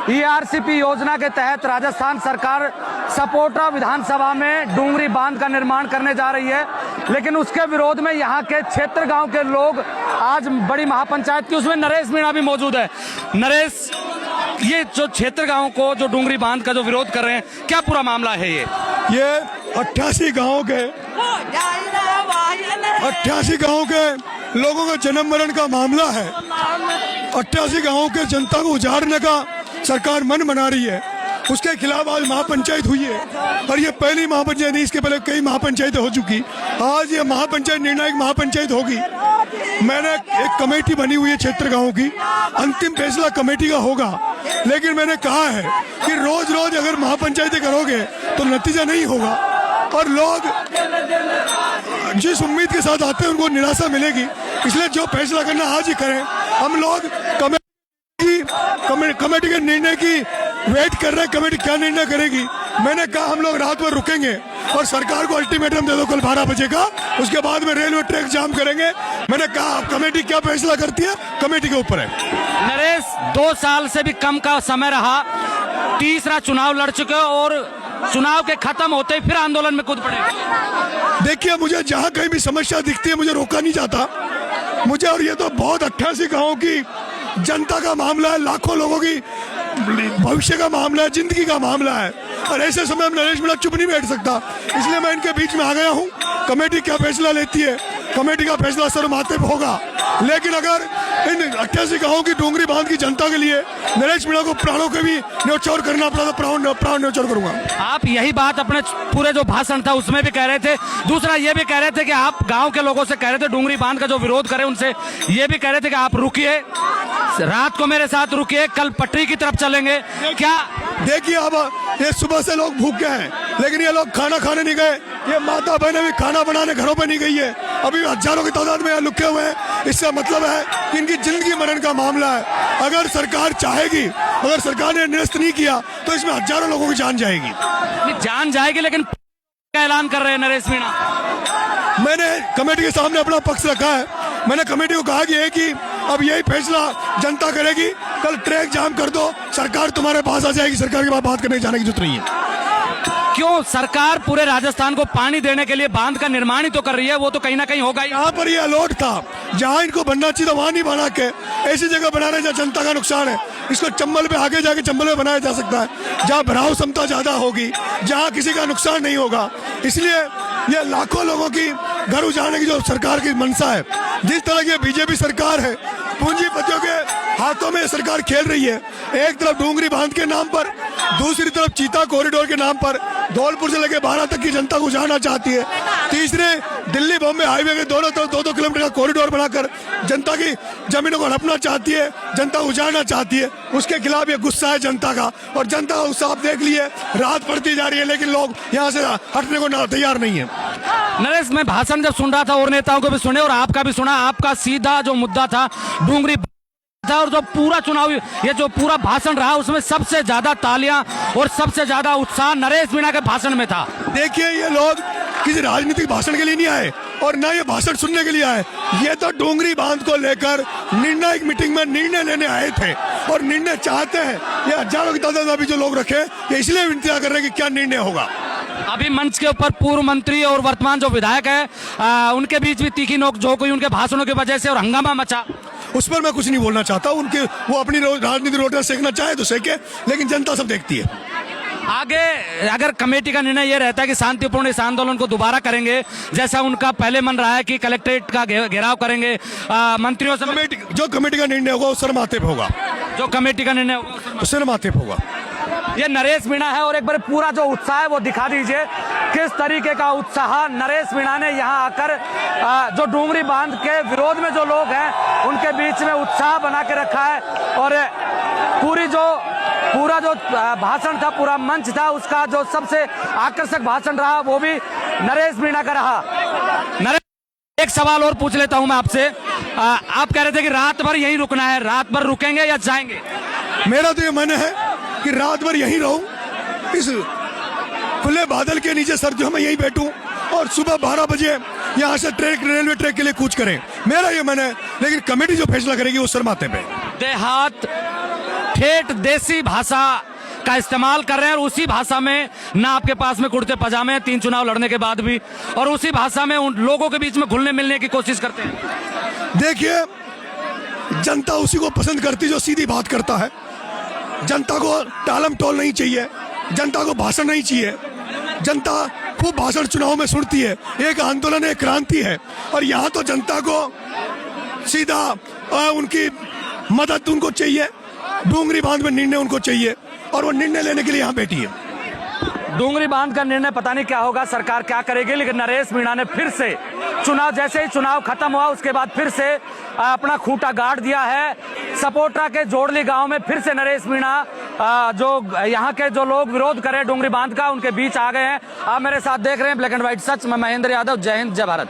ERCP योजना के तहत राजस्थान सरकार सपोटा विधानसभा में डूंगरी बांध का निर्माण करने जा रही है, लेकिन उसके विरोध में यहाँ के क्षेत्र गांव के लोग आज बड़ी महापंचायत की, उसमें नरेश मीणा भी मौजूद है। नरेश, ये जो क्षेत्र गांव को जो डूंगरी बांध का जो विरोध कर रहे हैं, क्या पूरा मामला है? ये 88 गांव के लोगों का जन्म मरण का मामला है। 88 गांवों के जनता को उजाड़ने का सरकार मन बना रही है। उसके खिलाफ आज महापंचायत हुई है, और ये पहली महापंचायत नहीं, इसके पहले कई महापंचायतें हो चुकी। आज ये महापंचायत निर्णायक महापंचायत होगी। मैंने एक कमेटी बनी हुई है क्षेत्र गांवों की, अंतिम फैसला कमेटी का होगा। लेकिन मैंने कहा है कि रोज रोज अगर महापंचायतें करोगे तो नतीजा नहीं होगा, और लोग जिस उम्मीद के साथ आते हैं उनको निराशा मिलेगी। इसलिए जो फैसला करना आज ही करें। हम लोग कमेटी के निर्णय की वेट कर रहे हैं, कमेटी क्या निर्णय करेगी। मैंने कहा हम लोग रात भर रुकेंगे और सरकार को अल्टीमेटम दे दो कल 12 बजे का, उसके बाद में रेलवे ट्रैक जाम करेंगे। मैंने कहा कमेटी क्या फैसला करती है, कमेटी के ऊपर है। नरेश, 2 साल से भी कम का समय रहा, तीसरा चुनाव लड़ चुके और चुनाव के खत्म होते ही फिर आंदोलन में कूद पड़े। देखिए, मुझे जहाँ कहीं भी समस्या दिखती है मुझे रोका नहीं जाता मुझे, और ये तो बहुत 88 गाँव की जनता का मामला है, लाखों लोगों की भविष्य का मामला है, जिंदगी का मामला है, और ऐसे समय में नरेश मीणा चुप नहीं बैठ सकता। इसलिए मैं इनके बीच में आ गया हूँ। कमेटी क्या फैसला लेती है, कमेटी का फैसला सर माथे पे होगा। लेकिन अगर इन 88 गाँव की डूंगरी बांध की जनता के लिए नरेश मीणा को प्राणों के भी न्योछावर करना पड़ा तो प्राण न्योछावर करूंगा। आप यही बात अपने पूरे जो भाषण था उसमें भी कह रहे थे। दूसरा ये भी कह रहे थे कि आप गांव के लोगों से कह रहे थे डूंगरी बांध का जो विरोध करें, उनसे ये भी कह रहे थे कि आप रुकिए, रात को मेरे साथ रुकिए, कल पटरी की तरफ चलेंगे। क्या देखिए, अब ये सुबह से लोग भूखे हैं, लेकिन ये लोग खाना खाने नहीं गए। ये माता बहनें भी खाना बनाने घरों पे नहीं गई है, अभी हजारों की तादाद में यहाँ लुके हुए हैं। इससे मतलब है कि इनकी जिंदगी मरण का मामला है। अगर सरकार चाहेगी, अगर सरकार ने निरस्त नहीं किया तो इसमें हजारों लोगों की जान जाएगी। जान जाएगी, लेकिन का ऐलान कर रहे हैं नरेश मीणा। मैंने कमेटी के सामने अपना पक्ष रखा है। मैंने कमेटी को कहा कि अब यही फैसला जनता करेगी, कल ट्रैक जाम कर दो, सरकार तुम्हारे पास आ जाएगी, सरकार के पास बात करने जाने की जरूरत नहीं है। क्यों? सरकार पूरे राजस्थान को पानी देने के लिए बांध का निर्माण ही तो कर रही है, वो तो कहीं ना कहीं होगा। यहाँ पर ये अलॉट था, जहाँ इनको बनना चाहिए था वहाँ नहीं बना के ऐसी जगह बना रहे जहाँ जनता का नुकसान है। इसको चंबल पे आगे जाके चंबल में बनाया जा सकता है, जहाँ भराव क्षमता ज्यादा होगी, जहाँ किसी का नुकसान नहीं होगा। इसलिए ये लाखों लोगों की घर उजाड़ने की जो सरकार की मंशा है, जिस तरह की बीजेपी सरकार है, पूंजीपतियों के हाथों में सरकार खेल रही है। एक तरफ डूंगरी बांध के नाम पर, दूसरी तरफ चीता कॉरिडोर के नाम पर धौलपुर से लेकर 12 तक की जनता को उजाड़ना चाहती है। तीसरे दिल्ली बॉम्बे हाईवे के दोनों तरफ 2-2 किलोमीटर का कॉरिडोर बनाकर जनता की जमीनों को हड़पना चाहती है, जनता उजाड़ना चाहती है। उसके खिलाफ ये गुस्सा है जनता का, और जनता का गुस्सा आप देख लिए, रात पड़ती जा रही है, लेकिन लोग यहाँ से हटने को तैयार नहीं है। नरेश, मैं भाषण जब सुन रहा था और नेताओं को भी सुने और आपका भी सुना, आपका सीधा जो मुद्दा था डूंगरी था, और जो पूरा चुनाव ये जो पूरा भाषण रहा उसमें सबसे ज्यादा तालियां और सबसे ज्यादा उत्साह नरेश मीणा के भाषण में था। देखिए, ये लोग किसी राजनीतिक भाषण के लिए नहीं आए और न ये भाषण सुनने के लिए आए। ये तो डूंगरी बांध को लेकर निर्णायक मीटिंग में निर्णय लेने आए थे, और निर्णय चाहते हैं। ये हजारों की तादाद में अभी जो लोग रखे, ये इसलिए इंतजार कर रहे हैं कि क्या निर्णय होगा। अभी मंच के ऊपर पूर्व मंत्री और वर्तमान जो विधायक है उनके बीच भी तीखी नोकझोंक हुई उनके भाषणों की वजह से, और हंगामा मचा। उस पर मैं कुछ नहीं बोलना चाहता। उनके वो अपनी राजनीतिक रोटियां सेकना चाहे तो सेके, लेकिन जनता सब देखती है। आगे अगर कमेटी का निर्णय ये रहता है कि शांतिपूर्ण इस आंदोलन को दोबारा करेंगे, जैसा उनका पहले मन रहा है कि कलेक्ट्रेट का घेराव करेंगे, मंत्रियों से जो कमेटी का निर्णय होगा वो सर माथे पे होगा। जो कमेटी का निर्णय होगा सर माथे पे होगा। ये नरेश मीणा है, और एक बार पूरा जो उत्साह है वो दिखा दीजिए, किस तरीके का उत्साह नरेश मीणा ने यहाँ आकर जो डूंगरी बांध के विरोध में जो लोग हैं उनके बीच में उत्साह बना के रखा है। और पूरा जो भाषण था, पूरा मंच था, उसका जो सबसे आकर्षक भाषण रहा वो भी नरेश मीणा का रहा। नरेश, एक सवाल और पूछ लेता हूं मैं आपसे। आप कह रहे थे कि रात भर यहीं रुकना है, रात भर रुकेंगे या जाएंगे? मेरा तो ये मन है कि रात भर यहीं रहूं, इस खुले बादल के नीचे सर्दियों में यहीं बैठूं, और सुबह 12 बजे यहाँ से रेलवे ट्रैक के लिए कूच करें। मेरा ये मन है, लेकिन कमेटी जो फैसला करेगी वो सर माथे पे। देहात ठेठ देसी भाषा का इस्तेमाल कर रहे हैं और उसी भाषा में ना आपके पास में कुर्ते पजामे हैं 3 चुनाव लड़ने के बाद भी, और उसी भाषा में उन लोगों के बीच में घुलने मिलने की कोशिश करते हैं। देखिए, जनता उसी को पसंद करती जो सीधी बात करता है। जनता को टालम टोल नहीं चाहिए, जनता को भाषण नहीं चाहिए। जनता खूब भाषण चुनाव में सुनती है, एक आंदोलन एक क्रांति है। और यहाँ तो जनता को सीधा उनकी मदद उनको चाहिए, डूंगरी बांध में निर्णय उनको चाहिए और वो निर्णय लेने के लिए यहाँ बैठी है। डूंगरी बांध का निर्णय पता नहीं क्या होगा, सरकार क्या करेगी, लेकिन नरेश मीणा ने फिर से चुनाव, जैसे ही चुनाव खत्म हुआ उसके बाद फिर से अपना खूंटा गाड़ दिया है। सपोटा के जोड़ली गांव में फिर से नरेश मीणा जो यहाँ के जो लोग विरोध कर रहे हैं डूंगरी बांध का, उनके बीच आ गए हैं। आप मेरे साथ देख रहे हैं ब्लैक एंड व्हाइट सच, मैं महेंद्र यादव, जय हिंद जय भारत।